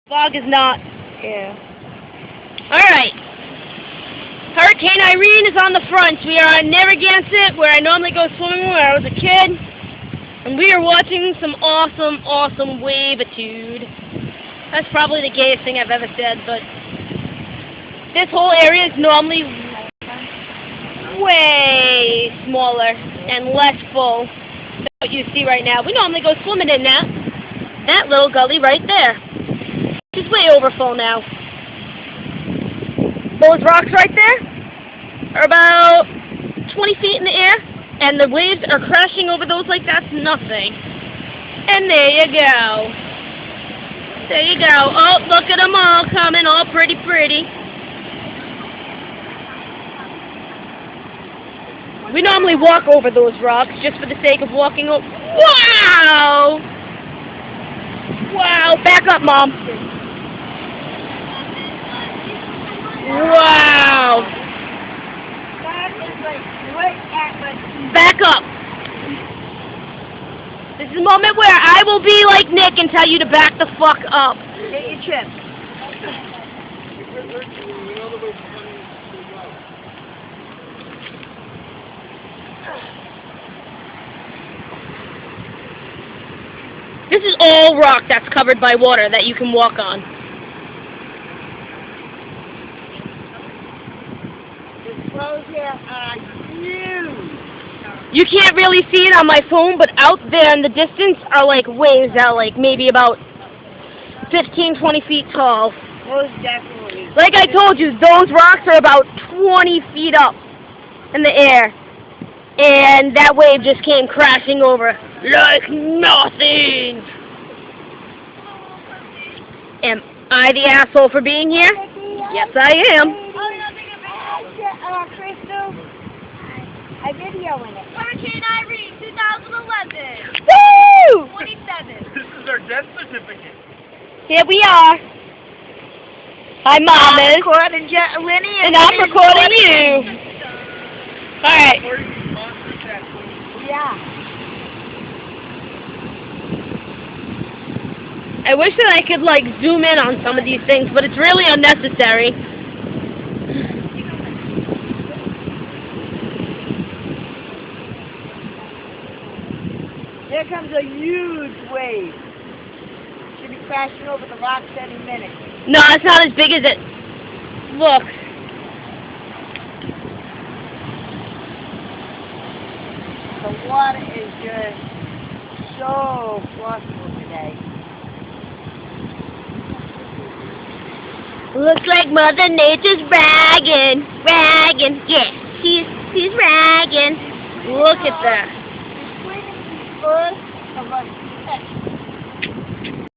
Fog is not. Yeah. Alright. Hurricane Irene is on the front. We are in Narragansett, where I normally go swimming when I was a kid. And we are watching some awesome, awesome wave-itude. That's probably the gayest thing I've ever said, but this whole area is normally way smaller and less full than what you see right now. We normally go swimming in that little gully right there. It's way overfull now. Those rocks right there are about 20 feet in the air, and the waves are crashing over those like that's nothing. And there you go. There you go. Oh, look at them all coming, all pretty. We normally walk over those rocks just for the sake of walking over. Wow! Wow, back up, Mom. Wow. Back up. This is a moment where I will be like Nick and tell you to back the fuck up. Get your chips. This is all rock that's covered by water that you can walk on. The clothes here are huge. You can't really see it on my phone, but out there in the distance are like waves that are like maybe about 15, 20 feet tall. Most definitely. Like I told you, those rocks are about 20 feet up in the air. And that wave just came crashing over like nothing. Am I the asshole for being here? Yes, I am. Crystal, I video in it. Hurricane Irene, 2011. Woo! 27. This is our death certificate. Here we are. Hi, Mamas. Recording Winnie And I'm recording you. Alright. Yeah. I wish that I could, like, zoom in on some of these things, but it's really unnecessary. Here comes a huge wave. Should be crashing over the rocks any minute. No, it's not as big as it looks. The water is just so forceful today. Looks like Mother Nature's ragging. Yeah, she's ragging. Look at that. First of us.